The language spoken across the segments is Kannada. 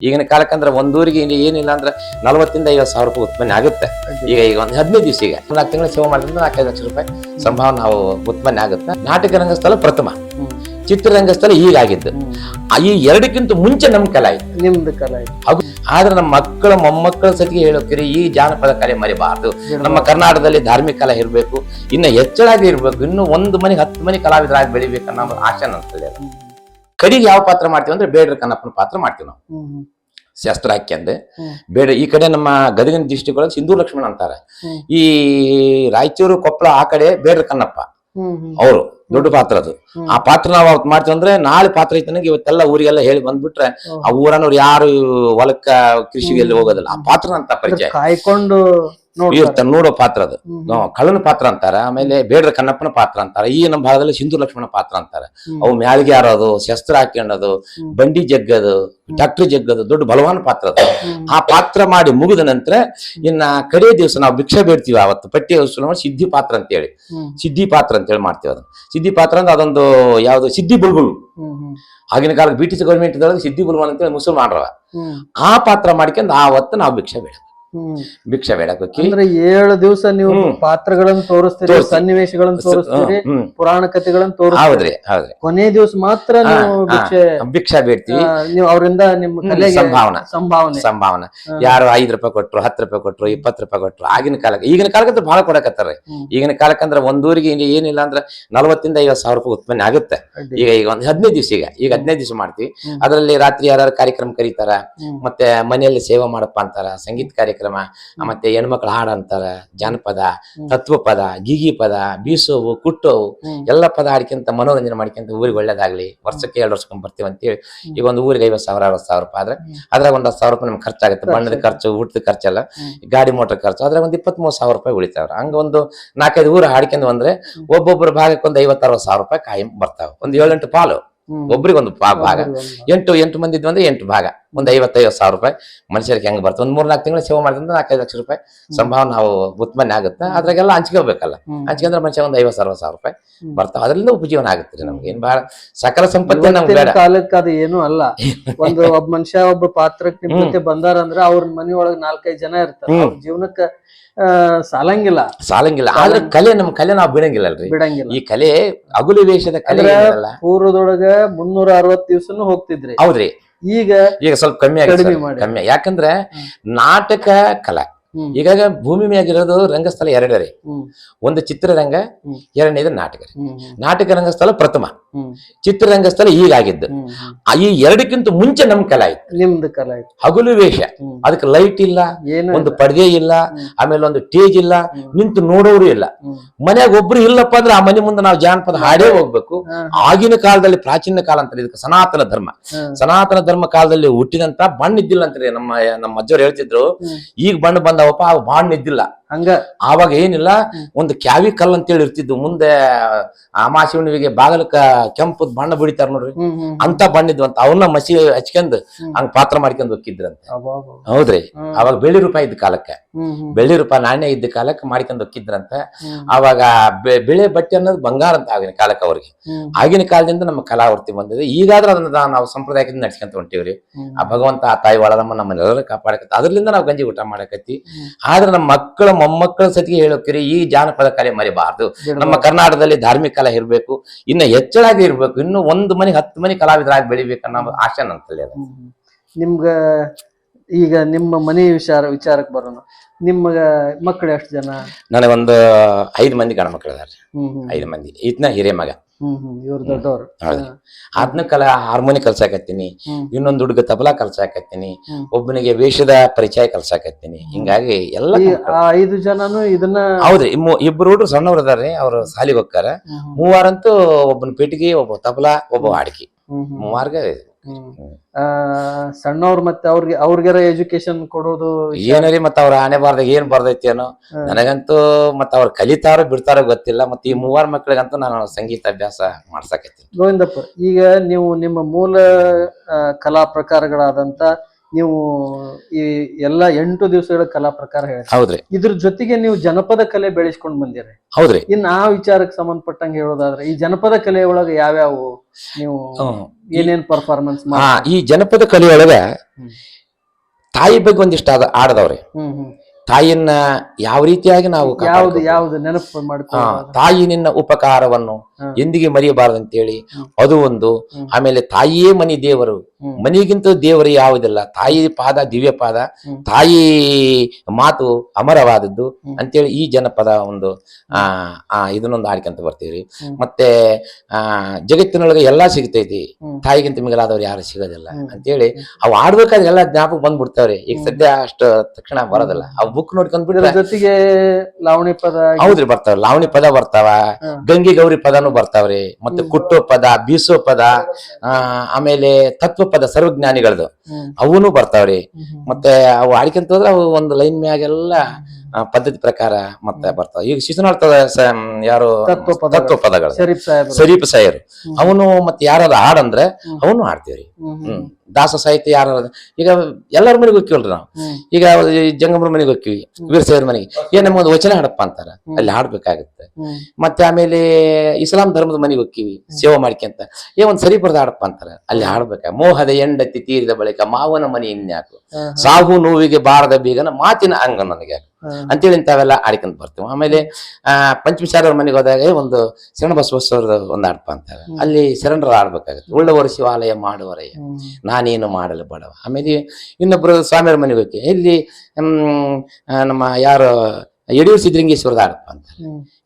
ಈಗಿನ ಕಾಲಕ್ಕಂದ್ರೆ ಒಂದೂರಿಗೆ ಏನಿಲ್ಲ ಅಂದ್ರೆ 40,000-50,000 ರೂಪಾಯಿ ಉತ್ಪನ್ನ ಆಗುತ್ತೆ. ಈಗ ಒಂದು 15 ದಿವಸ ಈಗ 4 ತಿಂಗಳ ಸೇವೆ ಮಾಡಿದ್ರೆ 4-5 ಲಕ್ಷ ರೂಪಾಯಿ ಸಂಭಾವನೆ ನಾವು ಉತ್ಪನ್ನ ಆಗುತ್ತೆ. ನಾಟಕ ರಂಗಸ್ಥಳ ಪ್ರಥಮ, ಚಿತ್ರರಂಗಸ್ಥಳ ಹೀಗಾಗಿದ್ದು. ಈ ಎರಡಕ್ಕಿಂತ ಮುಂಚೆ ನಮ್ಮ ಕಲೆ ಆಯ್ತು, ನಿಮ್ದು ಕಲೆ ಹಾಗೂ ಆದ್ರೆ ನಮ್ಮ ಮಕ್ಕಳ ಮೊಮ್ಮಕ್ಕಳ ಸತಿಗೆ ಹೇಳೋಕ್ಕಿರಿ ಈ ಜಾನಪದ ಕಲೆ ಮರಿಬಾರ್ದು. ನಮ್ಮ ಕರ್ನಾಟಕದಲ್ಲಿ ಧಾರ್ಮಿಕ ಕಲೆ ಇರಬೇಕು, ಇನ್ನು ಹೆಚ್ಚಳಾಗಿ ಇರ್ಬೇಕು, ಇನ್ನು 1 ಮನೆಗೆ 10 ಮನೆ ಕಲಾವಿದರಾಗಿ ಬೆಳಿಬೇಕು ಅನ್ನೋ ಆಶೆ ನನ್ನಲ್ಲಿ. ಕಡೆಗೆ ಯಾವ ಪಾತ್ರ ಮಾಡ್ತೀವಿ ಅಂದ್ರೆ ಬೇಡ್ರ ಕಣ್ಣಪ್ಪನ ಪಾತ್ರ ಮಾಡ್ತೀವಿ ನಾವು. ಶಸ್ತ್ರ ಹಾಕ್ಯಂದು ಬೇಡ ಈ ಕಡೆ ನಮ್ಮ ಗದಗಿನ ಡಿಸ್ಟಿಕ್ ಒಳಗೆ ಸಿಂಧೂರು ಲಕ್ಷ್ಮಣ ಅಂತಾರೆ. ಈ ರಾಯಚೂರು ಕೊಪ್ಪಳ ಆ ಕಡೆ ಬೇಡ್ರ ಕಣ್ಣಪ್ಪ ಅವರು ದೊಡ್ಡ ಪಾತ್ರ. ಅದು ಆ ಪಾತ್ರ ನಾವು ಅವತ್ತು ಮಾಡ್ತೀವಿ ಅಂದ್ರೆ ನಾಳೆ ಪಾತ್ರ ಐತನಗೆ ಇವತ್ತೆಲ್ಲ ಊರಿಗೆಲ್ಲ ಹೇಳಿ ಬಂದ್ಬಿಟ್ರೆ ಆ ಊರನ್ನವ್ರು ಯಾರು ಹೊಲಕ್ಕ ಕೃಷಿಗೆ ಎಲ್ಲಿ ಹೋಗೋದಿಲ್ಲ. ಆ ಪಾತ್ರ ಅಂತ ಪರಿಚಯ ಕಾಯ್ಕೊಂಡು ನೋಡೋ ಪಾತ್ರ ಅದು. ಕಳ್ಳನ ಪಾತ್ರ ಅಂತಾರ, ಆಮೇಲೆ ಬೇಡ್ರ ಕಣ್ಣಪ್ಪನ ಪಾತ್ರ ಅಂತಾರ. ಈ ನಮ್ಮ ಭಾಗದಲ್ಲಿ ಸಿಂಧೂರು ಲಕ್ಷ್ಮಣ ಪಾತ್ರ ಅಂತಾರೆ. ಅವು ಮ್ಯಾಳಿಗೆ ಹಾರೋದು, ಶಸ್ತ್ರ ಹಾಕ್ಯಂಡದು, ಬಂಡಿ ಜಗ್ಗದು, ಟ್ಯಾಕ್ಟ್ರಿ ಜಗ್ಗದು ದೊಡ್ಡ ಬಲವಾನ್ ಪಾತ್ರ ಅದು. ಆ ಪಾತ್ರ ಮಾಡಿ ಮುಗಿದ ನಂತರ ಇನ್ನ ಕಡೆ ದಿವಸ ನಾವು ಭಿಕ್ಷೆ ಬೇಡ್ತೀವಿ. ಅವತ್ತು ಪಟ್ಟಿ ಸಿದ್ಧಿ ಪಾತ್ರ ಅಂತೇಳಿ, ಸಿದ್ಧಿ ಪಾತ್ರ ಅಂತೇಳಿ ಮಾಡ್ತೀವಿ. ಅದನ್ನ ಸಿದ್ಧಿ ಪಾತ್ರ ಅಂದ್ರೆ ಅದೊಂದು ಯಾವ್ದು ಸಿದ್ಧಿ ಬುಲ್ಬುಲ್. ಆಗಿನ ಕಾಲಕ್ಕೆ ಬ್ರಿಟಿಷ್ ಗೌರ್ಮೆಂಟ್ ದೊಳಗೆ ಸಿದ್ಧಿ ಬುಲ್ಬುಲ್ ಅಂತೇಳಿ ಮುಸಲ್ಮಾನರವ ಆ ಪಾತ್ರ ಮಾಡ್ಕೊಂಡು ಆವತ್ತು ನಾವು ಭಿಕ್ಷೆ ಬೇಡ ಭಿಕ್ಷೆ ಬೇಡಕ್ಕೆ ಅಂದ್ರೆ 7 ದಿವಸ ನೀವು ಪಾತ್ರಗಳನ್ನು ತೋರಿಸ್ತೀರಿ, ಸನ್ನಿವೇಶಗಳನ್ನು ತೋರಿಸ್ತೀರಿ, ಪುರಾಣ ಕಥೆಗಳನ್ನು ತೋರಿಸ್ತೀರಿ. ಹೌದ್ರಿ ಕೊನೆ ದಿವಸ ಮಾತ್ರ ನೀವು ಭಿಕ್ಷಾ ಬೇಡ್ತೀವಿ. ನೀವು ಅವರಿಂದ ನಿಮ್ಮ ಕಲೆಗೆ ಸಂಭಾವನೆ ಯಾರು 5 ರೂಪಾಯಿ ಕೊಟ್ರು, 10 ರೂಪಾಯಿ ಕೊಟ್ರು, 20 ರೂಪಾಯಿ ಕೊಟ್ರು. ಆಗಿನ ಕಾಲಕ್ಕೆ ಈಗಿನ ಕಾಲಕ್ಕೆ ಬಹಳ ಕೊಡಕತ್ತಾರ. ಈಗಿನ ಕಾಲಕ್ಕಂದ್ರೆ ಒಂದೂರಿಗೆ ಏನಿಲ್ಲ ಅಂದ್ರೆ 40,000-50,000 ರೂಪಾಯಿ ಉತ್ಪನ್ನ ಆಗುತ್ತೆ. ಈಗ ಒಂದು 15 ದಿವಸ ಈಗ 15 ದಿವಸ ಮಾಡ್ತೀವಿ. ಅದರಲ್ಲಿ ರಾತ್ರಿ ಯಾರು ಕಾರ್ಯಕ್ರಮ ಕರೀತಾರ, ಮತ್ತೆ ಮನೆಯಲ್ಲಿ ಸೇವೆ ಮಾಡಪ್ಪ ಅಂತಾರ, ಸಂಗೀತ ಕಾರ್ಯಕ್ರಮ, ಮತ್ತೆ ಹೆಣ್ಮಕ್ಳು ಹಾಡು ಅಂತಾರ, ಜಾನಪದ, ತತ್ವ ಪದ, ಗೀಗಿ ಪದ, ಬೀಸೋವು, ಕುಟ್ಟೋವು ಎಲ್ಲ ಪದ ಹಾಡ್ಕೊಂತ ಮನೋರಂಜನೆ ಮಾಡ್ಕೊಂತ ಊರಿಗೆ ಒಳ್ಳೇದಾಗ್ಲಿ, ವರ್ಷಕ್ಕೆ 2 ವರ್ಷಕ್ಕೊಮ್ಮೆ ಬರ್ತೀವಿ ಅಂತೇಳಿ. ಈಗ ಒಂದು ಊರಿಗೆ 50,000-60,000 ರೂಪಾಯಿ ಆದ್ರೆ ಅದ್ರಾಗ ಒಂದು 10,000 ರೂಪಾಯಿ ನಮ್ಗೆ ಖರ್ಚಾಗುತ್ತೆ. ಬಣ್ಣದ ಖರ್ಚು, ಊಟದ ಖರ್ಚೆಲ್ಲ, ಗಾಡಿ ಮೋಟರ್ ಖರ್ಚು, ಅದ್ರಾಗ ಒಂದು 23,000 ರೂಪಾಯಿ ಉಳಿತಾವ್ರ. ಹಂಗ ಒಂದು 4-5 ಊರು ಹಾಡ್ಕೊಂಡು ಬಂದ್ರೆ ಒಬ್ಬೊಬ್ಬರ ಭಾಗಕ್ಕೆ ಒಂದು 50,000-60,000 ರೂಪಾಯಿ ಕಾಯಂ ಬರ್ತಾವ. ಒಂದು 7-8 ಪಾಲು, ಒಬ್ರಿಗೆ ಒಂದು ಭಾಗ, 8 ಮಂದಿ ಇದ್ವು ಅಂದ್ರೆ 8 ಭಾಗ, ಒಂದು 55,000 ರೂಪಾಯಿ ಮನುಷ್ಯರಿಗೆ ಹೆಂಗ್ ಬರ್ತದೆ. ಒಂದು 3-4 ತಿಂಗಳು ಸೇವೆ ಮಾಡಿದ್ರೆ 4-5 ಲಕ್ಷ ರೂಪಾಯಿ ಸಂಭಾವನೆ ನಾವು ಉತ್ಪನ್ನ ಆಗುತ್ತೆ. ಅದ್ರಾಗೆಲ್ಲ ಹಂಚ್ಕೋಬೇಕಲ್ಲ, ಹಂಚ್ಕೊಂಡ್ರೆ ಮನುಷ್ಯ ಒಂದು 50,000-60,000 ರೂಪಾಯಿ ಬರ್ತಾವ. ಅದರಿಂದ ಉಪಜೀವನ ಆಗುತ್ತೆ ನಮ್ಗೆ. ಏನ್ ಬಹಳ ಸಕಲ ಸಂಪತ್ತಿ ನಮ್ಗೆ ಬೇಡ. ಕಾಲಕ್ಕೆ ಅದು ಏನು ಅಲ್ಲ. ಒಬ್ಬ ಮನುಷ್ಯ ಒಬ್ಬ ಪಾತ್ರಕ್ಕೆ ನಿಮ್ ಜೊತೆ ಬಂದಾರ ಅಂದ್ರೆ ಅವ್ರ ಮನೆಯೊಳಗೆ 4-5 ಜನ ಇರ್ತಾರೆ. ಅವ್ರ ಜೀವನಕ್ಕೆ ಸಾಲಂಗಿಲ್ಲ. ಆದ್ರೆ ಕಲೆ ನಮ್ಮ ಕಲೆ ನಾವು ಬಿಡಂಗಿಲ್ಲ. ಈ ಕಲೆ ಅಗುಲಿ ವೇಷದ ಕಲೆ ಪೂರ್ವದೊಳಗ 360 ದಿವಸನು ಹೋಗ್ತಿದ್ರಿ. ಹೌದ್ರಿ. ಈಗ ಸ್ವಲ್ಪ ಕಮ್ಮಿ ಕಮ್ಮಿ. ಯಾಕಂದ್ರೆ ನಾಟಕ ಕಲಾ ಈಗ ಭೂಮಿ ಮ್ಯಾಗಿರೋದು ರಂಗಸ್ಥಳ 2 ರೀ. ಒಂದು ಚಿತ್ರರಂಗ, 2ನೇದು ನಾಟಕ. ನಾಟಕ ರಂಗಸ್ಥಳ ಪ್ರಥಮ, ಚಿತ್ರರಂಗಸ್ಥಳ ಹೀಗಾಗಿದ್ದು. ಈ ಎರಡಕ್ಕಿಂತ ಮುಂಚೆ ನಮ್ ಕಲೆ ಆಯ್ತು, ನಿಮ್ದು ಕಲೆ ಆಯ್ತು. ಹಗಲು ವೇಷ, ಅದಕ್ಕೆ ಲೈಟ್ ಇಲ್ಲ, ಒಂದು ಪರ್ದೆ ಇಲ್ಲ, ಆಮೇಲೆ ಒಂದು ಸ್ಟೇಜ್ ಇಲ್ಲ, ನಿಂತು ನೋಡೋರು ಇಲ್ಲ. ಮನ್ಯಾಗ ಒಬ್ರು ಇಲ್ಲಪ್ಪ ಅಂದ್ರೆ ಆ ಮನೆ ಮುಂದೆ ನಾವು ಜಾನಪದ ಹಾಡೇ ಹೋಗ್ಬೇಕು. ಆಗಿನ ಕಾಲದಲ್ಲಿ ಪ್ರಾಚೀನ ಕಾಲ ಅಂತಾರೆ ಇದಕ್ಕೆ, ಸನಾತನ ಧರ್ಮ. ಸನಾತನ ಧರ್ಮ ಕಾಲದಲ್ಲಿ ಹುಟ್ಟಿದಂತ ಬಣ್ಣ ಇದ್ದಿಲ್ಲ ಅಂತಾರೆ ನಮ್ಮ ಅಜ್ಜವ್ರು ಹೇಳ್ತಿದ್ರು. ಈಗ ಬಣ್ಣ ಬಂದವಪ್ಪ, ಅವು ಬಾಣ್ ಇದ್ದಿಲ್ಲ. ಹಂಗ ಆವಾಗ ಏನಿಲ್ಲ, ಒಂದು ಕ್ಯಾವಿ ಕಲ್ ಅಂತೇಳಿ ಇರ್ತಿದ್ವು. ಮುಂದೆ ಅಮಾಸಿ ಹುಣ್ಣಿಗೆ ಬಾಗಲಕ್ಕ ಕೆಂಪದ್ ಬಣ್ಣ ಬಿಡಿತಾರ ನೋಡ್ರಿ, ಅಂತ ಬಣ್ಣ ಇದ್ವು ಅಂತ. ಅವನ್ನ ಮಸಿ ಹಚ್ಕೊಂಡ್ ಹಂಗ ಪಾತ್ರ ಮಾಡ್ಕೊಂಡ್ ಹೋಗಿದ್ರಂತೆ. ಹೌದ್ರಿ. ಅವಾಗ ಬೆಳ್ಳಿ ರೂಪಾಯಿ ಇದ್ದ ಕಾಲಕ್ಕೆ, ಬೆಳ್ಳಿ ರೂಪಾಯಿ ನಾಣ್ಯ ಇದ್ದ ಕಾಲಕ್ಕೆ ಮಾಡ್ಕೊಂಡ್ ಹೋಗಿದ್ರಂತ. ಅವಾಗ ಬೆಳೆ ಬಟ್ಟೆ ಅನ್ನೋದು ಬಂಗಾರ ಅಂತ ಆಗಿನ ಕಾಲಕ್ಕೆ ಅವ್ರಿಗೆ. ಆಗಿನ ಕಾಲದಿಂದ ನಮ್ಮ ಕಲಾವೃತ್ತಿ ಬಂದಿದೆ. ಈಗಾದ್ರೂ ಅದನ್ನ ನಾವು ಸಂಪ್ರದಾಯದಿಂದ ನಡ್ಸ್ಕೊಂತ ಹೊಂಟಿವ್ರಿ. ಆ ಭಗವಂತ, ಆ ತಾಯಿ ಒಳದಮ್ಮ ನಮ್ಮನ್ನೆಲ್ಲರೂ ಕಾಪಾಡಕತ್ತ. ಅದ್ರಲ್ಲಿಂದ ನಾವು ಗಂಜಿ ಊಟ ಮಾಡಕತ್ತಿ. ಆದ್ರೆ ನಮ್ಮ ಮಕ್ಕಳ ಮೊಮ್ಮಕ್ಕಳ ಸತಿಗೆ ಹೇಳೋಕ್ಕಿರಿ ಈ ಜಾನಪದ ಕಲೆ ಮರಿಬಾರ್ದು. ನಮ್ಮ ಕರ್ನಾಟಕದಲ್ಲಿ ಧಾರ್ಮಿಕ ಕಲೆ ಇರಬೇಕು, ಇನ್ನು ಹೆಚ್ಚಳಾಗಿ ಇರ್ಬೇಕು, ಇನ್ನು 1 ಮನೆಗೆ 10 ಮನೆ ಕಲಾವಿದರಾಗಿ ಬೆಳಿಬೇಕು ಅನ್ನೋ ಆಶೆ ನನ್ನಲ್ಲಿ. ನಿಮ್ಗ ಈಗ ನಿಮ್ಮ ಮನೆ ವಿಚಾರಕ್ಕೆ ಬರೋಣ. ನಿಮ್ಗ ಮಕ್ಕಳು ಎಷ್ಟು ಜನ? ನನಗೊಂದು 5 ಮಂದಿ ಗಂಡ ಮಕ್ಕಳು ಇದಾರೆ. 5 ಮಂದಿ. ಈತನ ಹಿರಿಯ ಮಗ. ಇವ್ರು ದೊಡ್ಡವ್ರು. ಅದನ್ನ ಹಾರ್ಮೋನಿ ಕಲ್ಸಾಕತ್ತೀನಿ, ಇನ್ನೊಂದು ಹುಡುಗ ತಬಲಾ ಕಲ್ಸಾಕತ್ತೀನಿ, ಒಬ್ಬನಿಗೆ ವೇಷದ ಪರಿಚಯ ಕಲ್ಸಾಕತ್ತೀನಿ. ಹಿಂಗಾಗಿ ಎಲ್ಲ 5 ಜನನು ಇದನ್ನ. ಹೌದ್ರಿ. 2 ಹುಡುಗರು ಸಣ್ಣವ್ರು ಅದಾರ್ರಿ, ಅವ್ರು ಸಾಲಿಗೆ ಹೋಗ್ತಾರ. 3 ಅಂತೂ ಒಬ್ಬನ ಪೆಟ್ಟಿಗೆ, ಒಬ್ಬ ತಬಲಾ, ಒಬ್ಬ ಹಾಡ್ಕಿ, 3 ಸಣ್ಣವ್ರು. ಮತ್ತೆ ಅವ್ರಿಗಾರ ಎಜುಕೇಶನ್ ಕೊಡೋದು ಏನರಿ, ಮತ್ತ ಅವ್ರ ಆನೆ ಬಾರ್ದಾಗ ಏನ್ ಬರ್ದೈತಿ ಏನೋ ನನಗಂತೂ. ಮತ್ತ ಅವ್ರು ಕಲಿತಾರೋ ಬಿಡ್ತಾರೋ ಗೊತ್ತಿಲ್ಲ. ಮತ್ತೆ ಈ 3 ಮಕ್ಳಿಗಂತೂ ನಾನು ಸಂಗೀತ ಅಭ್ಯಾಸ ಮಾಡ್ಸಕತ್ತೀನಿ. ಗೋವಿಂದಪ್ಪ, ಈಗ ನೀವು ನಿಮ್ಮ ಮೂಲ ಕಲಾ ಪ್ರಕಾರಗಳಾದಂತ ನೀವು ಈ ಎಲ್ಲಾ 8 ದಿವಸಗಳ ಕಲಾ ಪ್ರಕಾರ ಹೇಳಿ ಹೌದ್ರಿ. ಇದ್ರ ಜೊತೆಗೆ ನೀವು ಜನಪದ ಕಲೆ ಬೆಳೆಸ್ಕೊಂಡ್ ಬಂದಿರಿ. ಹೌದ್ರಿ. ಇನ್ ಆ ವಿಚಾರಕ್ಕೆ ಸಂಬಂಧಪಟ್ಟಂಗೆ ಹೇಳೋದಾದ್ರೆ ಈ ಜನಪದ ಕಲೆ ಒಳಗ ಯಾವ್ಯಾವು ನೀವು ಏನೇನ್ ಪರ್ಫಾರ್ಮೆನ್ಸ್ ಈ ಜನಪದ ಕಲೆಯೊಳಗ ತಾಯಿ ಬಗ್ಗೆ ಒಂದಿಷ್ಟು ಆಡದವ್ರಿ. ತಾಯಿಯನ್ನ ಯಾವ ರೀತಿಯಾಗಿ ನಾವು ಯಾವ್ದು ನೆನಪು ಮಾಡ್ಕೊ ತಾಯಿ ನಿನ್ನ ಉಪಕಾರವನ್ನು ಎಂದಿಗೆ ಮರೆಯಬಾರದು ಅಂತೇಳಿ ಅದು ಒಂದು. ಆಮೇಲೆ ತಾಯಿಯೇ ಮನಿ ದೇವರು, ಮನಿಗಿಂತ ದೇವರು ಯಾವುದಿಲ್ಲ, ತಾಯಿ ಪಾದ ದಿವ್ಯ ಪಾದ, ತಾಯಿ ಮಾತು ಅಮರವಾದದ್ದು ಅಂತೇಳಿ ಈ ಜನಪದ ಒಂದು ಇದನ್ನೊಂದು ಆಡ್ಕೊಂತ ಬರ್ತೀವ್ರಿ. ಮತ್ತೆ ಜಗತ್ತಿನೊಳಗೆ ಎಲ್ಲಾ ಸಿಗ್ತೈತಿ, ತಾಯಿಗಿಂತ ಮಿಗಿಲಾದವ್ರು ಯಾರು ಸಿಗೋದಿಲ್ಲ ಅಂತೇಳಿ ಅವು ಆಡ್ಬೇಕಾದ್ರೆ ಎಲ್ಲಾ ಜ್ಞಾಪಕ ಬಂದ್ಬಿಡ್ತಾವ್ರಿ. ಈಗ ಸದ್ಯ ಅಷ್ಟು ತಕ್ಷಣ ಬರೋದಿಲ್ಲ, ಅವ್ ಬುಕ್ ನೋಡ್ಕೊಂಡ್ಬಿಟ್ರೆ ಜೊತೆಗೆ ಲಾವಣಿ ಪದ. ಹೌದ್ರಿ, ಬರ್ತಾವ ಲಾವಣಿ ಪದ ಬರ್ತಾವ, ಗಂಗಿ ಗೌರಿ ಪದನೂ ಬರ್ತಾವ್ರಿ, ಮತ್ತೆ ಕುಟ್ಟೋ ಪದ, ಬೀಸೋ ಪದ, ಆಮೇಲೆ ತತ್ವ ಪದ ಸರ್ವಜ್ಞಾನಿಗಳದು ಅವನು ಬರ್ತಾವ್ರಿ. ಮತ್ತೆ ಅವು ಆಡ್ಕೊಂತ ಹೋದ್ರೆ ಅವು ಒಂದು ಲೈನ್ ಮ್ಯಾಗೆಲ್ಲ ಪದ್ಧತಿ ಪ್ರಕಾರ ಮತ್ತೆ ಬರ್ತಾವ. ಈಗ ಶಿಶುನಾಳ ಯಾರು ತತ್ವ ಪದಗಳು ಶರೀಫ್ ಸಾಯರು ಅವನು ಮತ್ತೆ ಯಾರು ಹಾಡಂದ್ರೆ ಅವನು ಹಾಡ್ತೀವ್ರಿ. ದಾಸ ಸಾಹಿತ್ಯ ಯಾರು ಈಗ ಎಲ್ಲರ ಮನೆಗೆ ಹೋಗ್ತೀವಲ್ರಿ ನಾವು. ಈಗ ಜಂಗಮರ ಮನೆಗೆ ಹೋಗ್ತೀವಿ, ವೀರಶೈವರ ಮನೆಗೆ ನಮ್ಗೊಂದು ವಚನ ಹಾಡಪ್ಪ ಅಂತಾರ, ಅಲ್ಲಿ ಹಾಡ್ಬೇಕಾಗತ್ತೆ. ಮತ್ತೆ ಆಮೇಲೆ ಇಸ್ಲಾಂ ಧರ್ಮದ ಮನೆಗೆ ಹೋಗ್ತೀವಿ ಸೇವೆ ಮಾಡ್ಕೊಂತ, ಒಂದ್ ಸರಿ ಬರ್ದ ಹಾಡಪ್ಪ ಅಂತಾರ, ಅಲ್ಲಿ ಹಾಡ್ಬೇಕ. ಮೋಹದ ಎಂಡತಿ ತೀರಿದ ಬಳಿಕ ಮಾವನ ಮನೆ ಇನ್ಯಾಕು, ಸಾವು ನೋವಿಗೆ ಬಾರದ ಬೀಗನ ಮಾತಿನ ಅಂಗ ನನಗೆ ಅಂತೇಳಿ ಇಂಥವೆಲ್ಲ ಆಡ್ಕೊಂತ ಬರ್ತೀವಿ. ಆಮೇಲೆ ಪಂಚಮಸಾರವ್ರ ಮನೆಗೆ ಹೋದಾಗ ಒಂದು ಶರಣ ಬಸವಣ್ಣವ್ರದ ಒಂದು ಹಾಡಪ್ಪ ಅಂತಾರೆ, ಅಲ್ಲಿ ಶರಣರ ಆಡ್ಬೇಕಾಗತ್ತೆ. ಉಳ್ಳವರು ಶಿವಾಲಯ ಮಾಡುವರಯ್ಯ ನಾನೇನು ಮಾಡಲು ಬಡವ. ಆಮೇಲೆ ಇನ್ನೊಬ್ರು ಸ್ವಾಮಿಯವ್ರ ಮನೆಗೆ ಹೋಗಿ ಇಲ್ಲಿ ನಮ್ಮ ಯಾರು ಯಡಿಯೂರು ಸಿದ್ಧಲಿಂಗೇಶ್ವರದ ಆಡಪ್ಪ ಅಂತಾರೆ,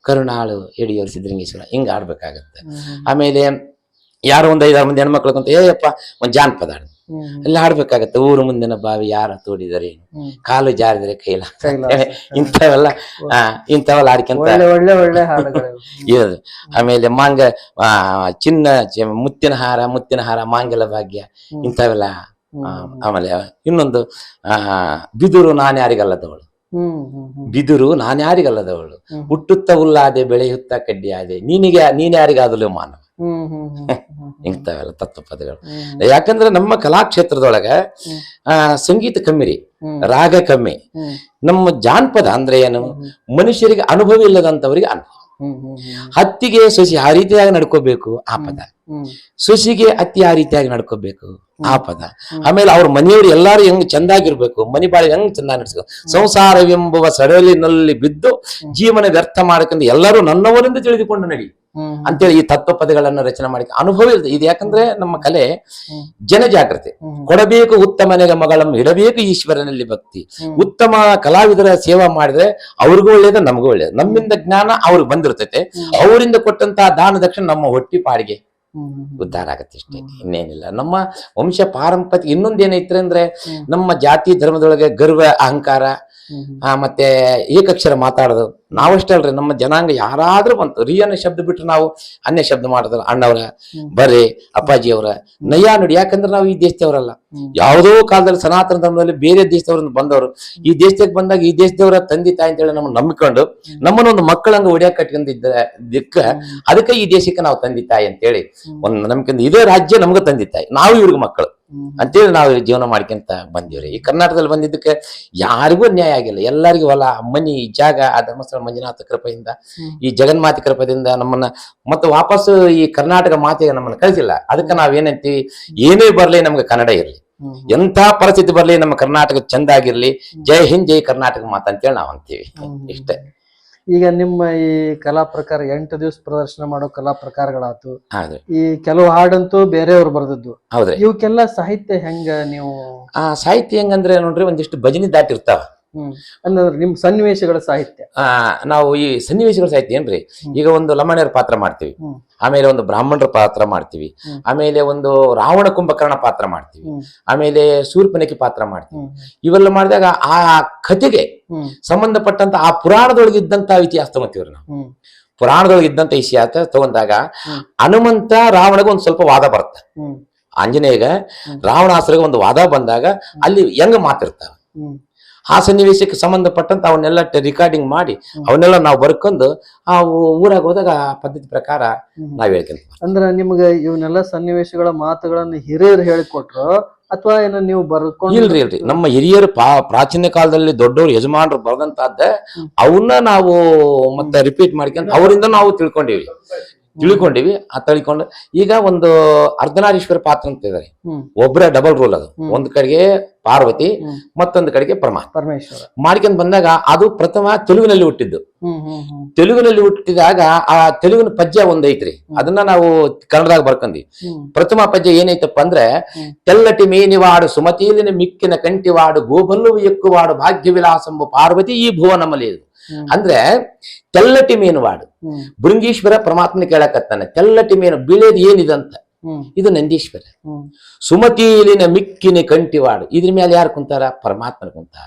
ಕರುಣಾಳು ಯಡಿಯೂರು ಸಿದ್ಧಲಿಂಗೇಶ್ವರ ಹಿಂಗ ಆಡ್ಬೇಕಾಗತ್ತೆ. ಆಮೇಲೆ ಯಾರು ಒಂದ್ 5-6 ಮಂದಿ ಹೆಣ್ಮಕ್ಳು ಅಂತ ಏಯಪ್ಪ ಒಂದ್ ಜಾನಪದ ಹಾಡು ಅಲ್ಲಿ ಹಾಡ್ಬೇಕಾಗತ್ತೆ. ಊರು ಮುಂದಿನ ಬಾವಿ ಯಾರ ತೋಡಿದರೆ ಕಾಲು ಜಾರಿದರೆ ಕೈಲ ಇಂಥವೆಲ್ಲ ಆಡ್ಕೊಂತ ಇರೋದು. ಆಮೇಲೆ ಚಿನ್ನ ಮುತ್ತಿನ ಹಾರ ಮಾಂಗಲ ಭಾಗ್ಯ ಇಂಥವೆಲ್ಲ. ಆಮೇಲೆ ಇನ್ನೊಂದು ಬಿದುರು ನಾನ್ಯಾರಿಗಲ್ಲದವಳು, ಬಿದುರು ನಾನ್ಯಾರಿಗಲ್ಲದವಳು, ಹುಟ್ಟುತ್ತ ಹುಲ್ಲಾದೆ ಬೆಳೆಯುತ್ತ ಕಡ್ಡಿಯಾದೆ ನೀನ್ಯಾರಿಗಾದಲು ಮಾನವ. ಇಂಥವೆಲ್ಲ ತತ್ವ ಪದಗಳು. ಯಾಕಂದ್ರೆ ನಮ್ಮ ಕಲಾಕ್ಷೇತ್ರದೊಳಗ ಸಂಗೀತ ಕಮ್ಮಿ ರೀ, ರಾಗ ಕಮ್ಮಿ. ನಮ್ಮ ಜಾನಪದ ಅಂದ್ರೆ ಏನು, ಮನುಷ್ಯರಿಗೆ ಅನುಭವ ಇಲ್ಲದಂತವರಿಗೆ ಅನುಭವ. ಹತ್ತಿಗೆ ಸೊಸಿ ಆ ರೀತಿಯಾಗಿ ನಡ್ಕೋಬೇಕು ಆ ಪದ, ಸೊಸಿಗೆ ಅತ್ತಿ ಆ ರೀತಿಯಾಗಿ ನಡ್ಕೋಬೇಕು ಆ ಪದ. ಆಮೇಲೆ ಅವ್ರ ಮನೆಯವರು ಎಲ್ಲಾರು ಹೆಂಗ್ ಚಂದಾಗಿರ್ಬೇಕು, ಮನಿ ಬಾಳಿ ಹೆಂಗ್ ಚಂದ ನಡೆಸ್ಬೇಕು, ಸಂಸಾರವೆಂಬುವ ಸಡಲಿನಲ್ಲಿ ಬಿದ್ದು ಜೀವನ ವ್ಯರ್ಥ ಮಾಡ್ಕೊಂಡು ಎಲ್ಲರೂ ನನ್ನವರಿಂದ ತಿಳಿದುಕೊಂಡು ನಡಿ ಅಂತೇಳಿ ಈ ತತ್ವ ಪದಗಳನ್ನ ರಚನೆ ಮಾಡಿ ಅನುಭವ ಇರ್ತದೆ. ಇದು ಯಾಕಂದ್ರೆ ನಮ್ಮ ಕಲೆ ಜನಜಾಗೃತಿ. ಕೊಡಬೇಕು ಉತ್ತಮನೆಗೆ ಮಗಳನ್ನ ಇಡಬೇಕು ಈಶ್ವರನಲ್ಲಿ ಭಕ್ತಿ. ಉತ್ತಮ ಕಲಾವಿದರ ಸೇವಾ ಮಾಡಿದ್ರೆ ಅವ್ರಿಗೂ ಒಳ್ಳೇದು, ನಮಗೂ ಒಳ್ಳೇದು. ನಮ್ಮಿಂದ ಜ್ಞಾನ ಅವ್ರಿಗೆ ಬಂದಿರ್ತೈತೆ, ಅವರಿಂದ ಕೊಟ್ಟಂತಹ ದಾನ ದಕ್ಷಿಣ ನಮ್ಮ ಹೊಟ್ಟಿ ಪಾಡಿಗೆ ಉದ್ಧಾರ ಆಗತ್ತೆ. ಇಷ್ಟೇ, ಇನ್ನೇನಿಲ್ಲ. ನಮ್ಮ ವಂಶ ಪಾರಂಪರ್ಯ ಇನ್ನೊಂದೇನೈತ್ರಿ ಅಂದ್ರೆ ನಮ್ಮ ಜಾತಿ ಧರ್ಮದೊಳಗೆ ಗರ್ವ ಅಹಂಕಾರ ಮತ್ತೆ ಏಕಕ್ಷರ ಮಾತಾಡೋದು ನಾವಷ್ಟೇ ಅಲ್ರಿ. ನಮ್ಮ ಜನಾಂಗ ಯಾರಾದ್ರೂ ಬಂತು ರೀ ಅನ್ನೋ ಶಬ್ದ ಬಿಟ್ರೆ ನಾವು ಅನ್ಯ ಶಬ್ದ ಮಾಡಿದ್ರ ಅಣ್ಣವ್ರ ಬರ್ರಿ ಅಪ್ಪಾಜಿಯವರ ನಯ್ಯ ನುಡಿ. ಯಾಕಂದ್ರೆ ನಾವು ಈ ದೇಶದವರಲ್ಲ, ಯಾವುದೋ ಕಾಲದಲ್ಲಿ ಸನಾತನ ಧರ್ಮದಲ್ಲಿ ಬೇರೆ ದೇಶದವ್ರನ್ನ ಬಂದವರು ಈ ದೇಶಕ್ಕೆ ಬಂದಾಗ ಈ ದೇಶದವರ ತಂದೆ ತಾಯಿ ಅಂತೇಳಿ ನಮ್ಮನ್ನ ನಂಬಿಕೊಂಡು ನಮ್ಮನ್ನೊಂದು ಮಕ್ಕಳಂಗ ಒಡೆಯಾಕ ಕಟ್ಕೊಂಡಿದ್ದ ದಿಕ್ಕ, ಅದಕ್ಕೆ ಈ ದೇಶಕ್ಕೆ ನಾವು ತಂದೆ ತಾಯಿ ಅಂತೇಳಿ ಒಂದು ನಂಬಿಕೆ. ಇದೇ ರಾಜ್ಯ ನಮ್ಗೆ ತಂದೆ ತಾಯಿ, ನಾವು ಇವ್ರಿಗೆ ಮಕ್ಕಳು ಅಂತೇಳಿ ನಾವು ಜೀವನ ಮಾಡ್ಕೊಂತ ಬಂದಿವ್ರಿ. ಈ ಕರ್ನಾಟಕದಲ್ಲಿ ಬಂದಿದ್ದಕ್ಕೆ ಯಾರಿಗೂ ಅನ್ಯಾಯ ಆಗಿಲ್ಲ, ಎಲ್ಲರಿಗೂ ಹೊಲ ಮನಿ ಜಾಗ ಆ ಧರ್ಮಸ್ಥಳ ಮಂಜುನಾಥ ಕೃಪೆಯಿಂದ ಈ ಜಗನ್ಮಾತೆ ಕೃಪೆಯಿಂದ ನಮ್ಮನ್ನ ಮತ್ತೆ ವಾಪಸ್ಸು ಈ ಕರ್ನಾಟಕ ಮಾತೆಗೆ ನಮ್ಮನ್ನ ಕಳಿಸಿಲ್ಲ. ಅದಕ್ಕೆ ನಾವೇನಂತೀವಿ, ಏನೇ ಬರ್ಲಿ ನಮ್ಗೆ ಕನ್ನಡ ಇರ್ಲಿ, ಎಂಥ ಪರಿಸ್ಥಿತಿ ಬರ್ಲಿ ನಮ್ಮ ಕರ್ನಾಟಕ ಚಂದ ಆಗಿರ್ಲಿ, ಜೈ ಹಿಂದ್ ಜೈ ಕರ್ನಾಟಕ ಮಾತ ಅಂತೇಳಿ ನಾವ್ ಅಂತೀವಿ. ಇಷ್ಟೇ. ಈಗ ನಿಮ್ಮ ಈ ಕಲಾ ಪ್ರಕಾರ 8 ದಿವಸ ಪ್ರದರ್ಶನ ಮಾಡೋ ಕಲಾ ಪ್ರಕಾರಗಳಾತು, ಈ ಕೆಲವು ಹಾಡಂತೂ ಬೇರೆಯವ್ರು ಬರ್ದದ್ದು. ಹೌದ್ರಿ. ಇವಕ್ಕೆಲ್ಲ ಸಾಹಿತ್ಯ ಹೆಂಗ ನೀವು? ಸಾಹಿತ್ಯ ಹೆಂಗಂದ್ರೆ ನೋಡ್ರಿ, ಒಂದಿಷ್ಟು ಭಜನೆ ದಾಟಿರ್ತಾವ. ಅಂದ್ರೆ ನಿಮ್ ಸನ್ನಿವೇಶಗಳ ಸಾಹಿತ್ಯ. ನಾವು ಈ ಸನ್ನಿವೇಶಗಳ ಸಾಹಿತ್ಯ ಏನ್ರಿ, ಈಗ ಒಂದು ಲಮಣಿಯರ ಪಾತ್ರ ಮಾಡ್ತೀವಿ, ಆಮೇಲೆ ಒಂದು ಬ್ರಾಹ್ಮಣರ ಪಾತ್ರ ಮಾಡ್ತೀವಿ, ಆಮೇಲೆ ಒಂದು ರಾವಣ ಕುಂಭಕರ್ಣ ಪಾತ್ರ ಮಾಡ್ತೀವಿ, ಆಮೇಲೆ ಶೂರ್ಪನಖಿ ಪಾತ್ರ ಮಾಡ್ತೀವಿ. ಇವೆಲ್ಲ ಮಾಡಿದಾಗ ಆ ಕಥೆಗೆ ಸಂಬಂಧಪಟ್ಟಂತ ಆ ಪುರಾಣದೊಳಗೆ ಇದ್ದಂತ ಇತಿಹಾಸ ತಗೋತೀವ್ರಿ ನಾವು. ಪುರಾಣದೊಳಗೆ ಇದ್ದಂತ ಇತಿಹಾಸ ತಗೊಂಡಾಗ ಹನುಮಂತ ರಾವಣಗ ಒಂದ್ ಸ್ವಲ್ಪ ವಾದ ಬರುತ್ತೆ, ಆಂಜನೇಯಗ ರಾವಣಾಸುರಗೆ ಒಂದು ವಾದ ಬಂದಾಗ ಅಲ್ಲಿ ಹೆಂಗ ಮಾತಿರ್ತಾವ, ಆ ಸನ್ನಿವೇಶಕ್ಕೆ ಸಂಬಂಧಪಟ್ಟಂತ ಅವನ್ನೆಲ್ಲ ರೆಕಾರ್ಡಿಂಗ್ ಮಾಡಿ ಅವನ್ನೆಲ್ಲ ನಾವು ಬರ್ಕೊಂಡು ಆ ಊರಾಗ ಹೋದಾಗ ಆ ಪದ್ಧತಿ ಪ್ರಕಾರ ನಾವ್ ಹೇಳ್ಕೊಂತ. ಅಂದ್ರ ನಿಮ್ಗೆ ಇವನ್ನೆಲ್ಲ ಸನ್ನಿವೇಶಗಳ ಮಾತುಗಳನ್ನ ಹಿರಿಯರು ಹೇಳಿಕೊಟ್ರು, ಅಥವಾ ಏನೋ ನೀವು ಬರ್ಕೊಂಡು ಇಲ್ರಿ ನಮ್ಮ ಹಿರಿಯರು ಪ್ರಾಚೀನ ಕಾಲದಲ್ಲಿ ದೊಡ್ಡವರು ಯಜಮಾನರು ಬರೆದಂತಹದ್ದ ಅವನ್ನ ನಾವು ಮತ್ತೆ ರಿಪೀಟ್ ಮಾಡ್ಕೊಂತ ಅವರಿಂದ ನಾವು ತಿಳ್ಕೊಂಡಿವಿ ಆ ತಿಳ್ಕೊಂಡು ಈಗ ಒಂದು ಅರ್ಧನಾರೀಶ್ವರ ಪಾತ್ರ ಅಂತ ಇದಾರೆ. ಒಬ್ಬರೇ ಡಬಲ್ ರೋಲ್ ಅದು. ಒಂದ್ ಕಡೆಗೆ ಪಾರ್ವತಿ, ಮತ್ತೊಂದು ಕಡೆಗೆ ಪರಮೇಶ್ವರ ಮಾಡ್ಕೊಂಡ್ ಬಂದಾಗ ಅದು ಪ್ರಥಮ ತೆಲುಗಿನಲ್ಲಿ ಹುಟ್ಟಿದ್ದು. ತೆಲುಗಿನಲ್ಲಿ ಹುಟ್ಟಿದಾಗ ಆ ತೆಲುಗಿನ ಪದ್ಯ ಒಂದೈತ್ರಿ, ಅದನ್ನ ನಾವು ಕನ್ನಡದಾಗ ಬರ್ಕೊಂಡ್ವಿ. ಪ್ರಥಮ ಪದ್ಯ ಏನೈತಪ್ಪ ಅಂದ್ರೆ, ತೆಲ್ಲಟಿ ಮೇನಿವಾಡು ಸುಮತೀಲಿನ ಮಿಕ್ಕಿನ ಕಂಟಿವಾಡು ಗೋಬಲ್ಲು ಎಕ್ಕುವಾಡು ಭಾಗ್ಯ ವಿಲಾಸಂಬು ಪಾರ್ವತಿ ಈ ಭುವನಮಲಿ. ಅಂದ್ರೆ ತೆಲ್ಲಟಿ ಮೀನುವಾಡು ಭೃಂಗೀಶ್ವರ ಪರಮಾತ್ಮನ ಕೇಳಕತ್ತಾನೆ. ತೆಲ್ಲಟಿ ಮೀನು ಬೀಳೇದು ಏನಿದಂತ, ಇದು ನಂದೀಶ್ವರ. ಸುಮತೀಲಿನ ಮಿಕ್ಕಿನ ಕಂಟಿವಾಡು, ಇದ್ರ ಮೇಲೆ ಯಾರು ಕುಂತಾರ? ಪರಮಾತ್ಮನ ಕುಂತಾರ.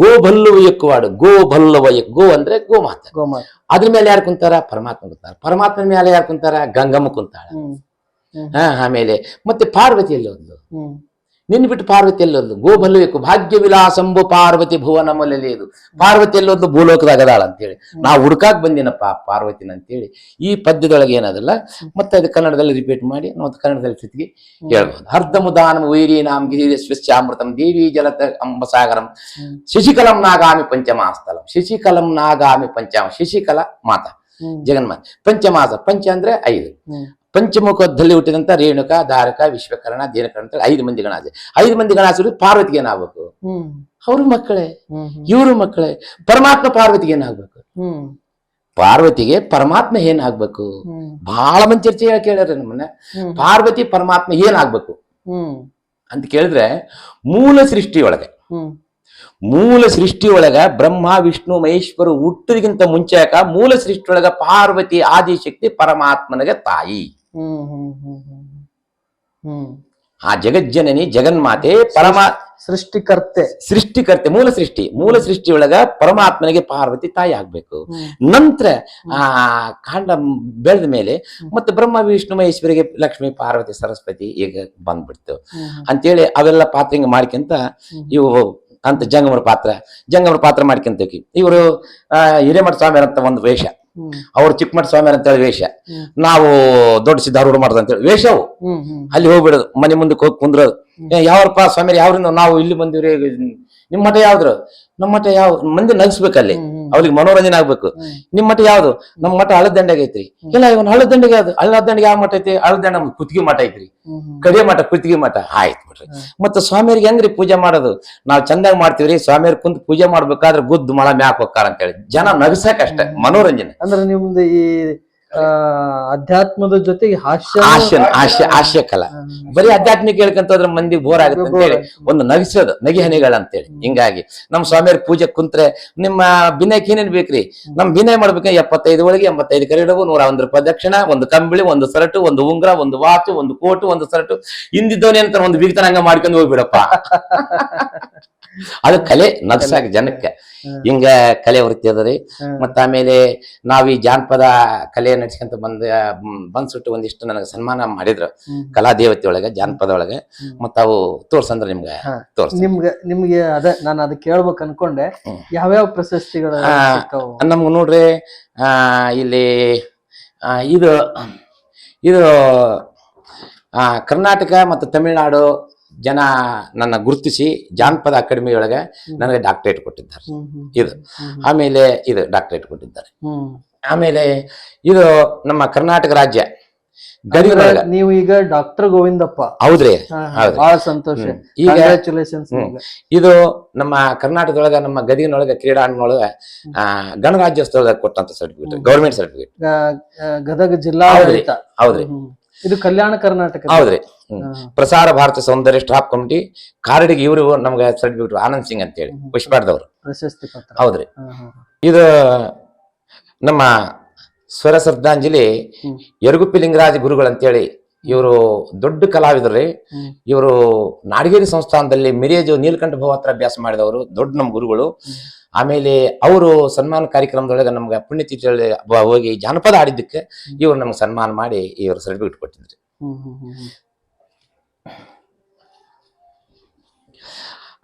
ಗೋಬಲ್ಲುವ ಎಕ್ಕುವಾಡು, ಗೋಬಲ್ಲವ ಗೋ ಅಂದ್ರೆ ಗೋಮಾತ, ಅದ್ರ ಮೇಲೆ ಯಾರು ಕುಂತಾರ? ಪರಮಾತ್ಮ ಕುಂತಾರ. ಪರಮಾತ್ಮನ ಮೇಲೆ ಯಾರು ಕುಂತಾರ? ಗಂಗಮ್ಮ ಕುಂತಾಳ. ಆಮೇಲೆ ಮತ್ತೆ ಪಾರ್ವತಿ ಎಲ್ಲೊಂದು, ನಿನ್ನ ಬಿಟ್ಟು ಪಾರ್ವತಿ ಎಲ್ಲೊಂದು, ಗೋಬಲ್ಲುವೆಕ್ಕು ಭಾಗ್ಯ ವಿಲಾಸಂಬು ಪಾರ್ವತಿ ಭುವನಮಲಲಿ. ಇದು ಪಾರ್ವತಿ ಎಲ್ಲೊಂದು ಭೂಲೋಕದಾಗ ಅದಾಳ ಅಂತೇಳಿ ನಾವು ಹುಡುಕಾಕ್ ಬಂದಿನಪ್ಪ ಪಾರ್ವತಿನ ಅಂತೇಳಿ ಈ ಪದ್ಯದೊಳಗೆ ಏನದಲ್ಲ. ಮತ್ತೆ ಅದು ಕನ್ನಡದಲ್ಲಿ ರಿಪೀಟ್ ಮಾಡಿ ನಾವು ಕನ್ನಡದಲ್ಲಿ ಸ್ಥಿತಿಗೆ ಹೇಳ್ಬೋದು. ಅರ್ಧಮುದಾನಂ ವೈರೀನಾಂ ಗಿರಿಸ್ವಶ್ಚಾಮೃತಂ ದೇವಿ ಜಲತ ಅಂಬಸಾಗರಂ ಶಶಿಕಲಂ ನಾಗಾಮಿ ಪಂಚಮಾಸ್ತಲಂ. ಶಶಿಕಲಂ ನಾಗಾಮಿ ಪಂಚಮ, ಶಶಿಕಲ ಮಾತ ಜಗನ್ಮಾತ. ಪಂಚಮಾಸ, ಪಂಚ ಅಂದ್ರೆ 5, ಪಂಚಮುಖದಲ್ಲಿ ಹುಟ್ಟಿದಂತ ರೇಣುಕ, ಧಾರಕ, ವಿಶ್ವಕರ್ಣ, ದೀನಕರ್ಣ ಅಂತ 5 ಮಂದಿ ಗಣಾಸ. 5 ಮಂದಿ ಗಣಾಸರು ಪಾರ್ವತಿಗೆ ಏನಾಗ್ಬೇಕು? ಅವ್ರ ಮಕ್ಕಳೇ, ಇವ್ರ ಮಕ್ಕಳೇ. ಪರಮಾತ್ಮ ಪಾರ್ವತಿಗೆ ಏನಾಗ್ಬೇಕು? ಪಾರ್ವತಿಗೆ ಪರಮಾತ್ಮ ಏನಾಗ್ಬೇಕು? ಬಹಳ ಮಂದಿ ಚರ್ಚೆ ಕೇಳ್ಯಾರ ನಮ್ಮನ್ನ. ಪಾರ್ವತಿ ಪರಮಾತ್ಮ ಏನಾಗ್ಬೇಕು ಅಂತ ಕೇಳಿದ್ರೆ, ಮೂಲ ಸೃಷ್ಟಿಯೊಳಗ ಬ್ರಹ್ಮ ವಿಷ್ಣು ಮಹೇಶ್ವರ ಹುಟ್ಟೋದಕ್ಕಿಂತ ಮುಂಚೆಕ ಮೂಲ ಸೃಷ್ಟಿಯೊಳಗ ಪಾರ್ವತಿ ಆದಿಶಕ್ತಿ ಪರಮಾತ್ಮನಿಗೆ ತಾಯಿ. ಆ ಜಗಜ್ಜನನಿ ಜಗನ್ಮಾತೆ ಸೃಷ್ಟಿಕರ್ತೆ ಮೂಲ ಸೃಷ್ಟಿಯೊಳಗ ಪರಮಾತ್ಮನಿಗೆ ಪಾರ್ವತಿ ತಾಯಿ ಆಗ್ಬೇಕು. ನಂತರ ಆ ಕಾಂಡ ಬೆಳೆದ ಮೇಲೆ ಮತ್ತೆ ಬ್ರಹ್ಮ ವಿಷ್ಣು ಮಹೇಶ್ವರಿಗೆ ಲಕ್ಷ್ಮಿ ಪಾರ್ವತಿ ಸರಸ್ವತಿ ಈಗ ಬಂದ್ಬಿಡ್ತು ಅಂತೇಳಿ ಅವೆಲ್ಲ ಪಾತ್ರ ಹಿಂಗ ಮಾಡ್ಕೊಂತ ಇವು ಅಂತ ಜಂಗಮರ ಪಾತ್ರ ಮಾಡ್ಕೊಂತೀವಿ. ಇವರು ಹಿರೇಮಠ ಸ್ವಾಮಿಯರ್ ಅಂತ ಒಂದು ವೇಷ, ಅವ್ರು ಚಿಕ್ಕಮಠ ಸ್ವಾಮಿಯರ್ ಅಂತ ಹೇಳಿ ವೇಷ, ನಾವು ದೊಡ್ಡ ಸಿದ್ಧಾರೂಢ ಮಾಡೋದು ಅಂತೇಳಿ ವೇಷವು. ಅಲ್ಲಿ ಹೋಗ್ಬಿಡೋದು, ಮನೆ ಮುಂದಕ್ಕೆ ಹೋಗಿ ಕುಂದ್ರೋದು. ಯಾವ್ರಪ್ಪ ಸ್ವಾಮಿಯರ್ ಯಾವ್ರಿಂದ? ನಾವು ಇಲ್ಲಿ ಬಂದಿವ್ರಿ. ನಿಮ್ ಮಠ ಯಾವ್ದ್ರು? ನಮ್ಮ ಮಠ ಯಾವ? ಮಂದಿ ನಗಿಸ್ಬೇಕಲ್ಲಿ, ಅವ್ರಿಗೆ ಮನೋರಂಜನೆ ಆಗ್ಬೇಕು. ನಿಮ್ ಮಠ ಯಾವ್ದು? ನಮ್ಮ ಮಠ ಹಳದಂಡೆಗೆ ಐತ್ರಿ. ಇಲ್ಲ ಇವನ್ ಹಳದಂಡೆಗೆ ಯಾವ್ದು? ಹಳದಂಡೆಗೆ ಯಾವ ಮಠ ಐತಿ? ಹಳದಂಡ ಕುತ್ತಿಗೆ ಮಠ ಐತ್ರಿ. ಕಡಿಯ ಮಠ, ಕುತ್ತಿಗೆ ಮಠ. ಆಯ್ತು ಬಿಡ್ರಿ. ಮತ್ತೆ ಸ್ವಾಮಿಯರಿಗೆ ಹೆಂಗ್ರಿ ಪೂಜೆ ಮಾಡೋದು? ನಾವ್ ಚಂದಾಗಿ ಮಾಡ್ತೀವ್ರಿ. ಸ್ವಾಮಿಯರ್ ಕುಂತ್ ಪೂಜೆ ಮಾಡ್ಬೇಕಾದ್ರೆ ಗುದ್ದು ಮಳ ಮ್ಯಾಕ್ ಹೋಗ್ತಾರ ಅಂತೇಳಿ ಜನ ನಗಸಕ್ ಅಷ್ಟೇ ಮನೋರಂಜನೆ. ಅಂದ್ರೆ ನಿಮ್ದು ಈ ಅಧ್ಯಾತ್ಮದ ಜೊತೆಗೆ ಹಾಸ್ಯ ಕಲಾ. ಬರೀ ಅಧ್ಯಾತ್ಮಿಕ ಹೇಳ್ಕಂತಂದ್ರೆ ಮಂದಿ ಬೋರ್ ಆಗುತ್ತೆ ಅಂತೇಳಿ ಒಂದು ನಗಿಸೋದು, ನಗಿಹನಿಗಳಂತೇಳಿ. ಹಿಂಗಾಗಿ ನಮ್ ಸ್ವಾಮಿಯರ್ ಪೂಜೆ ಕುಂತ್ರೆ ನಿಮ್ಮ ಬಿನಯಕ್ಕೆ ಏನೇನ್ ಬೇಕ್ರಿ? ನಮ್ ಬಿನಯ ಮಾಡ್ಬೇಕ 75 ಒಳಗೆ 85 ಕರಿಡವು, 101 ರೂಪಾಯಿ ದಕ್ಷಿಣ, ಒಂದು ಕಂಬಿಳಿ, ಒಂದು ಸರಟು, ಒಂದು ಉಂಗ್ರ, ಒಂದು ವಾಚು, ಒಂದು ಕೋಟು, ಒಂದು ಸರಟು. ಹಿಂದಿದ್ದವನೇ ಅಂತ ಒಂದು ಬಿಗ್ತನಂಗ ಮಾಡ್ಕೊಂಡು ಹೋಗ್ಬಿಡಪ್ಪ. ಅದು ಕಲೆ ನಗ್ಸಾಕ ಜನಕ್ಕೆ. ಹಿಂಗ ಕಲೆ ವೃತ್ತಿ ಅದರಿ. ಮತ್ತ ಆಮೇಲೆ ನಾವ್ ಈ ಜಾನಪದ ಕಲೆ ನಡ್ಸ್ಕೊಂತ ಬಂದ್ಸುಟ್ಟು ಒಂದಿಷ್ಟು ನನಗೆ ಸನ್ಮಾನ ಮಾಡಿದ್ರು ಕಲಾ ದೇವತೆ ಒಳಗೆ, ಜಾನಪದ ಒಳಗೆ. ಮತ್ತ ಅವು ತೋರ್ಸಂದ್ರ ನಿಮ್ಗೆ ನಿಮ್ಗೆ ನಾನು ಅದ ಕೇಳ್ಬೇಕು ಅನ್ಕೊಂಡೆ. ಯಾವ್ಯಾವ ಪ್ರಶಸ್ತಿಗಳು ನಮ್ಗೆ ನೋಡ್ರಿ, ಇಲ್ಲಿ ಇದು ಕರ್ನಾಟಕ ಮತ್ತು ತಮಿಳುನಾಡು ಜನ ನನ್ನ ಗುರುತಿಸಿ ಜಾನಪದ ಅಕಾಡೆಮಿ ಒಳಗೆ ನನಗೆ ಡಾಕ್ಟರೇಟ್ ಕೊಟ್ಟಿದ್ದಾರೆ. ಇದು ಆಮೇಲೆ ಇದು ಡಾಕ್ಟರೇಟ್ ಕೊಟ್ಟಿದ್ದಾರೆ. ಆಮೇಲೆ ಇದು ನಮ್ಮ ಕರ್ನಾಟಕ ರಾಜ್ಯ ನೀವು ಈಗ ಡಾಕ್ಟರ್ ಗೋವಿಂದಪ್ಪ. ಹೌದ್ರಿ, ಬಹಳ ಸಂತೋಷ. ಈಗ ಇದು ನಮ್ಮ ಕರ್ನಾಟಕದೊಳಗ ನಮ್ಮ ಗದಗಿನೊಳಗ ಕ್ರೀಡಾಂಗಣೊಳಗ ಗಣರಾಜ್ಯೋತ್ಸವದಾಗ ಕೊಟ್ಟಂತ ಸರ್ಟಿಫಿಕೇಟ್, ಗೌರ್ಮೆಂಟ್ ಸರ್ಟಿಫಿಕೇಟ್. ಗದಗ ಜಿಲ್ಲಾ. ಹೌದ್ರಿ. ಇದು ಕಲ್ಯಾಣ ಕರ್ನಾಟಕ. ಹೌದ್ರಿ. ಪ್ರಸಾರ ಭಾರತ ಸೌಂದರ್ಯ ಸ್ಟಾಫ್ ಕಮಿಟಿ ಕಾರಡಿಗೆ ಇವರು ನಮ್ಗೆ ಸರ್ಟಿಫಿಕೇಟ್, ಆನಂದ್ ಸಿಂಗ್ ಅಂತ ಹೇಳಿ ಪುಷ್ಪಾರ್ದವ್ರು. ಪ್ರಶಸ್ತಿ ಪತ್ರ. ಹೌದ್ರಿ. ಇದು ನಮ್ಮ ಸ್ವರ ಶ್ರದ್ಧಾಂಜಲಿ ಯರಗುಪ್ಪಿ ಲಿಂಗರಾಜ ಗುರುಗಳು ಅಂತೇಳಿ ಇವರು ದೊಡ್ಡ ಕಲಾವಿದ್ರಿ. ಇವರು ನಾಡಗೇರಿ ಸಂಸ್ಥಾನದಲ್ಲಿ ಮಿರಿಯಜು ನೀಲಕಂಠ ಭವ ಹತ್ರ ಅಭ್ಯಾಸ ಮಾಡಿದವರು, ದೊಡ್ಡ ನಮ್ಮ ಗುರುಗಳು. ಆಮೇಲೆ ಅವರು ಸನ್ಮಾನ ಕಾರ್ಯಕ್ರಮದೊಳಗೆ ನಮ್ಗೆ ಪುಣ್ಯತಿಥಿ ಹೋಗಿ ಜಾನಪದ ಆಡಿದ್ದಕ್ಕೆ ಇವ್ರು ನಮ್ಗೆ ಸನ್ಮಾನ ಮಾಡಿ ಇವ್ರು ಸರ್ಟಿಫಿಕೇಟ್ ಕೊಟ್ಟಿದ್ರಿ.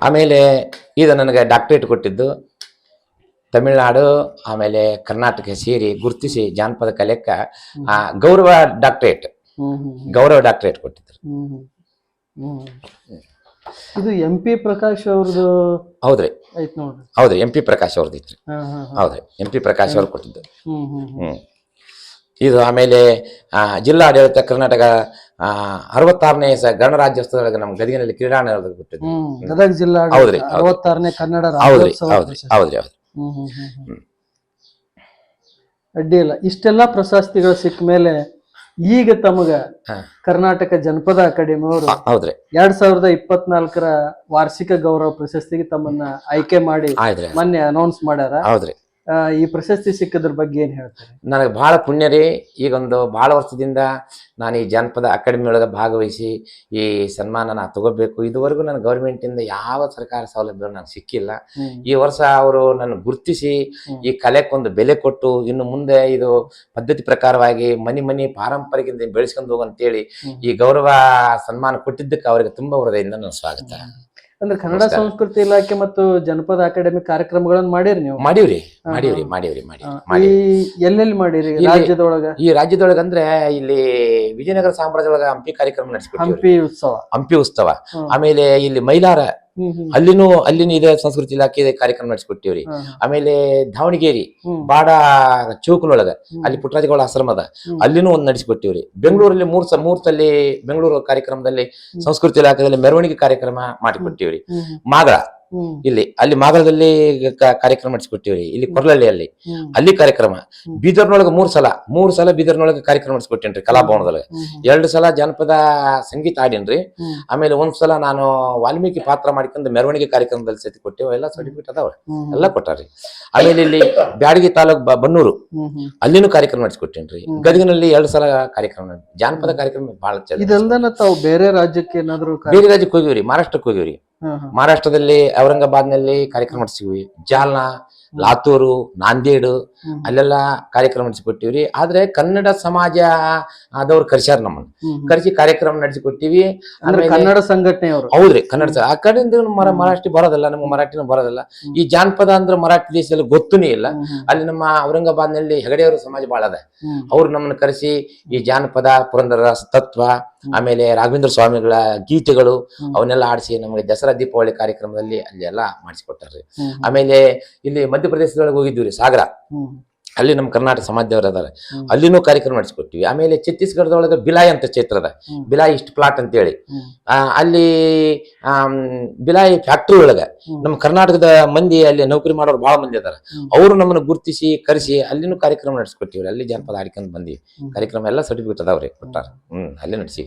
ಆಮೇಲೆ ಇದು ನನಗೆ ಡಾಕ್ಟರೇಟ್ ಕೊಟ್ಟಿದ್ದು ತಮಿಳುನಾಡು ಆಮೇಲೆ ಕರ್ನಾಟಕ ಸೇರಿ ಗುರುತಿಸಿ ಜಾನಪದ ಕಲೆಕ್ಕ ಗೌರವ ಡಾಕ್ಟರೇಟ್ ಕೊಟ್ಟಿದ್ರು. ಇದು MP ಪ್ರಕಾಶ್ ಅವ್ರದ್ದು ಹೌದ್ರಿ ಐತ್ ನೋಡ್ರಿ. ಹೌದ್ರಿ MP ಪ್ರಕಾಶ್ ಅವ್ರದ್ದು ಇತ್ರಿ. ಹಾ ಹಾ ಹಾ. ಹೌದ್ರಿ MP ಪ್ರಕಾಶ್ ಅವ್ರು ಕೊಟ್ಟಿದ್ದು. ಹ್ಮ್ ಹ್ಮ್ ಹ್ಮ್. ಹ್ಮ್ ಇದು ಆಮೇಲೆ ಜಿಲ್ಲಾಡಳಿತ ಕರ್ನಾಟಕ 66ನೇ ಗಣರಾಜ್ಯೋತ್ಸವದೊಳಗೆ ನಮ್ಮ ಗದಗಿನಲ್ಲಿ ಕ್ರೀಡಾಂಗಣದಲ್ಲಿ ಕೊಟ್ಟಿದ್ದು. ಗದಗ ಜಿಲ್ಲಾ ಹೌದ್ರಿ 66ನೇ ಕನ್ನಡ ಹೌದ್ರಿ ರಾಜ್ಯೋತ್ಸವ ಹೌದ್ರಿ ಪ್ರಶಸ್ತಿ. ಹೌದ್ರಿ ಹೌದ್ರಿ. ಹ್ಮ್ ಹ್ಮ್ ಹ್ಮ್ ಹ್ಮ್. ಅಡ್ಡಿ ಇಲ್ಲ. ಇಷ್ಟೆಲ್ಲಾ ಪ್ರಶಸ್ತಿಗಳು ಸಿಕ್ಕ ಮೇಲೆ ಈಗ ತಮಗ ಹಾ. ಕರ್ನಾಟಕ ಜನಪದ ಅಕಾಡೆಮಿ ಅವರು ಹೌದ್ರಿ 2024ರ ವಾರ್ಷಿಕ ಗೌರವ ಪ್ರಶಸ್ತಿಗೆ ತಮ್ಮನ್ನ ಆಯ್ಕೆ ಮಾಡಿ ಆಯ್ತ್ರಿ. ಮೊನ್ನೆ ಅನೌನ್ಸ್ ಮಾಡ್ಯಾರ. ಹೌದ್ರಿ. ಈ ಪ್ರಶಸ್ತಿ ಸಿಕ್ಕದ್ರ ಬಗ್ಗೆ ಏನ್ ಹೇಳ್ತಾರೆ? ನನಗೆ ಬಹಳ ಪುಣ್ಯ ರೀ. ಈಗೊಂದು ಬಹಳ ವರ್ಷದಿಂದ ನಾನು ಈ ಜಾನಪದ ಅಕಾಡೆಮಿ ಒಳಗೆ ಭಾಗವಹಿಸಿ ಈ ಸನ್ಮಾನ ನಾ ತಗೋಬೇಕು. ಇದುವರೆಗೂ ನನ್ನ ಗೌರ್ಮೆಂಟಿಂದ ಯಾವ ಸರ್ಕಾರ ಸೌಲಭ್ಯ ನನಗೆ ಸಿಕ್ಕಿಲ್ಲ. ಈ ವರ್ಷ ಅವರು ನನ್ನ ಗುರುತಿಸಿ ಈ ಕಲೆಗೊಂದು ಬೆಲೆ ಕೊಟ್ಟು ಇನ್ನು ಮುಂದೆ ಇದು ಪದ್ಧತಿ ಪ್ರಕಾರವಾಗಿ ಮನಿ ಪಾರಂಪರಿಕದಿಂದ ಬೆಳೆಸ್ಕೊಂಡು ಹೋಗಂತೇಳಿ ಈ ಗೌರವ ಸನ್ಮಾನ ಕೊಟ್ಟಿದ್ದಕ್ಕೆ ಅವರಿಗೆ ತುಂಬಾ ಹೃದಯದಿಂದ ನನ್ನ ಸ್ವಾಗತ. ಅಂದ್ರೆ ಕನ್ನಡ ಸಂಸ್ಕೃತಿ ಇಲಾಖೆ ಮತ್ತು ಜನಪದ ಅಕಾಡೆಮಿ ಕಾರ್ಯಕ್ರಮಗಳನ್ನ ಮಾಡಿರಿ ನೀವು? ಮಾಡೀವ್ರಿ. ಎಲ್ಲೆಲ್ಲಿ ಮಾಡಿರಿ ರಾಜ್ಯದೊಳಗ? ಈ ರಾಜ್ಯದೊಳಗ ಅಂದ್ರೆ ಇಲ್ಲಿ ವಿಜಯನಗರ ಸಾಮ್ರಾಜ್ಯದೊಳಗ ಹಂಪಿ ಕಾರ್ಯಕ್ರಮ ನಡೆಸಿಕೊಟ್ಟಿವಿ. ಹಂಪಿ ಉತ್ಸವ. ಆಮೇಲೆ ಇಲ್ಲಿ ಮೈಲಾರ ಅಲ್ಲಿನೂ ಇದೇ ಸಂಸ್ಕೃತಿ ಇಲಾಖೆ ಕಾರ್ಯಕ್ರಮ ನಡೆಸಿಕೊಟ್ಟಿವ್ರಿ. ಆಮೇಲೆ ದಾವಣಗೆರೆ ಬಾಡ ಚೌಕನೊಳಗ ಅಲ್ಲಿ ಪುಟ್ಟರಾಜಗೌಡ ಆಶ್ರಮದ ಅಲ್ಲಿನೂ ಒಂದ್ ನಡೆಸಿಕೊಟ್ಟಿವ್ರಿ. ಬೆಂಗಳೂರಲ್ಲಿ ಮೂರ್ ಸಲ ಬೆಂಗಳೂರು ಕಾರ್ಯಕ್ರಮದಲ್ಲಿ ಸಂಸ್ಕೃತಿ ಇಲಾಖೆಯಲ್ಲಿ ಮೆರವಣಿಗೆ ಕಾರ್ಯಕ್ರಮ ಮಾಡಿಕೊಟ್ಟಿವ್ರಿ. ಮಾಗಳ ಅಲ್ಲಿ ಮಾಗಳದಲ್ಲಿ ಕಾರ್ಯಕ್ರಮ ನಡೆಸಿಕೊಟ್ಟಿವ್ರಿ. ಇಲ್ಲಿ ಕೊರ್ಲಳ್ಳಿಯಲ್ಲಿ ಅಲ್ಲಿ ಕಾರ್ಯಕ್ರಮ. ಬೀದರ್ನೊಳಗ ಮೂರ್ ಸಲ ಬೀದರ್ನೊಳಗ ಕಾರ್ಯಕ್ರಮ ನಡೆಸಿಕೊಟ್ಟೇನ್ರಿ ಕಲಾಭವನದೊಳಗ. 2 ಸಲ ಜನಪದ ಸಂಗೀತ ಆಡೇನ್ರಿ. ಆಮೇಲೆ ಒಂದ್ಸಲ ನಾನು ವಾಲ್ಮೀಕಿ ಪಾತ್ರ ಮಾಡ್ಕೊಂಡು ಮೆರವಣಿಗೆ ಕಾರ್ಯಕ್ರಮದಲ್ಲಿ ಸತಿ ಕೊಟ್ಟೇವ. ಎಲ್ಲ ಸರ್ಟಿಫಿಕೇಟ್ ಅದಾವ, ಎಲ್ಲ ಕೊಟ್ಟಾರ್ರಿ. ಆಮೇಲೆ ಇಲ್ಲಿ ಬ್ಯಾಡಗಿ ತಾಲೂಕ್ ಬನ್ನೂರು ಅಲ್ಲಿನೂ ಕಾರ್ಯಕ್ರಮ ನಡೆಸಿಕೊಟ್ಟೇನ್ರಿ. ಗದಗಿನಲ್ಲಿ 2 ಸಲ ಕಾರ್ಯಕ್ರಮ ಜಾನಪದ ಕಾರ್ಯಕ್ರಮ ಬಹಳ ಚಲ. ಇದೆಲ್ಲ ತಾವು ಬೇರೆ ರಾಜ್ಯಕ್ಕೆ ಏನಾದ್ರು ಬೇರೆ ರಾಜ್ಯಕ್ಕೆ ಹೋಗಿವ್ರಿ. ಮಹಾರಾಷ್ಟ್ರಕ್ಕೆ ಹೋಗಿವ್ರಿ. ಮಹಾರಾಷ್ಟ್ರದಲ್ಲಿ ಔರಂಗಾಬಾದ್ನಲ್ಲಿ ಕಾರ್ಯಕ್ರಮ ನಡೆಸಿದ್ವಿ. ಜಾಲ್ನಾ, ಲಾತೂರು, ನಾಂದೇಡ್ ಅಲ್ಲೆಲ್ಲ ಕಾರ್ಯಕ್ರಮ ನಡೆಸಿಕೊಟ್ಟಿವ್ರಿ. ಆದ್ರೆ ಕನ್ನಡ ಸಮಾಜ ಆದವ್ರು ಕರ್ಸ್ಯಾರ ನಮ್ಮನ್ನ ಕರೆಸಿ ಕಾರ್ಯಕ್ರಮ ನಡೆಸಿಕೊಟ್ಟಿವಿ. ಕನ್ನಡ ಸಂಘಟನೆಯವರು. ಹೌದ್ರಿ. ಕನ್ನಡ ಆ ಕಡೆಯಿಂದ ಮರಾಠಿ ಬರೋದಲ್ಲ, ನಮ್ಗೆ ಮರಾಠಿನೂ ಬರೋದಲ್ಲ. ಈ ಜಾನಪದ ಅಂದ್ರೆ ಮರಾಠಿ ದೇಶದಲ್ಲಿ ಗೊತ್ತೂನೇ ಇಲ್ಲ. ಅಲ್ಲಿ ನಮ್ಮ ಔರಂಗಾಬಾದ್ನಲ್ಲಿ ಹೆಗಡೆಯವರು ಸಮಾಜ ಬಾಳ ಅದ. ಅವ್ರು ನಮ್ಮನ್ನ ಕರೆಸಿ ಈ ಜಾನಪದ ಪುರಂದರ ತತ್ವ ಆಮೇಲೆ ರಾಘವೇಂದ್ರ ಸ್ವಾಮಿಗಳ ಗೀತೆಗಳು ಅವನ್ನೆಲ್ಲ ಆಡಿಸಿ ನಮಗೆ ದಸರಾ ದೀಪಾವಳಿ ಕಾರ್ಯಕ್ರಮದಲ್ಲಿ ಅಲ್ಲಿ ಎಲ್ಲ ಮಾಡಿಸಿಕೊಟ್ಟಾರ್ರಿ. ಆಮೇಲೆ ಇಲ್ಲಿ ಮಧ್ಯಪ್ರದೇಶದೊಳಗೆ ಹೋಗಿದ್ವಿ, ಸಾಗರ. ಅಲ್ಲಿ ನಮ್ಮ ಕರ್ನಾಟಕ ಸಮಾಜದವ್ರು ಅದಾರ, ಅಲ್ಲಿನೂ ಕಾರ್ಯಕ್ರಮ ನಡೆಸಿಕೊಟ್ಟಿವಿ. ಆಮೇಲೆ ಛತ್ತೀಸ್ಗಢದೊಳಗೆ ಬಿಲಾಯ್ ಅಂತ ಕ್ಷೇತ್ರ ಅದ, ಬಿಲಾಯ್ ಇಸ್ಟ್ ಪ್ಲಾಟ್ ಅಂತೇಳಿ. ಅಲ್ಲಿ ಬಿಲಾಯ್ ಫ್ಯಾಕ್ಟ್ರಿ ಒಳಗ ನಮ್ಮ ಕರ್ನಾಟಕದ ಮಂದಿ ಅಲ್ಲಿ ನೌಕರಿ ಮಾಡೋರು ಬಹಳ ಮಂದಿ ಅದಾರ. ಅವರು ನಮ್ಮನ್ನು ಗುರುತಿಸಿ ಕರೆಸಿ ಅಲ್ಲಿನೂ ಕಾರ್ಯಕ್ರಮ ನಡೆಸಿಕೊಟ್ಟಿವ್ರಿ. ಅಲ್ಲಿ ಜನಪದ ಆಡ್ಕೊಂಡ್ ಬಂದಿವಿ. ಕಾರ್ಯಕ್ರಮ ಎಲ್ಲ ಸರ್ಟಿಫಿಕೇಟ್ ಅದಾವ್ರಿ, ಕೊಟ್ಟಾರ. ಅಲ್ಲಿ ನಡೆಸಿ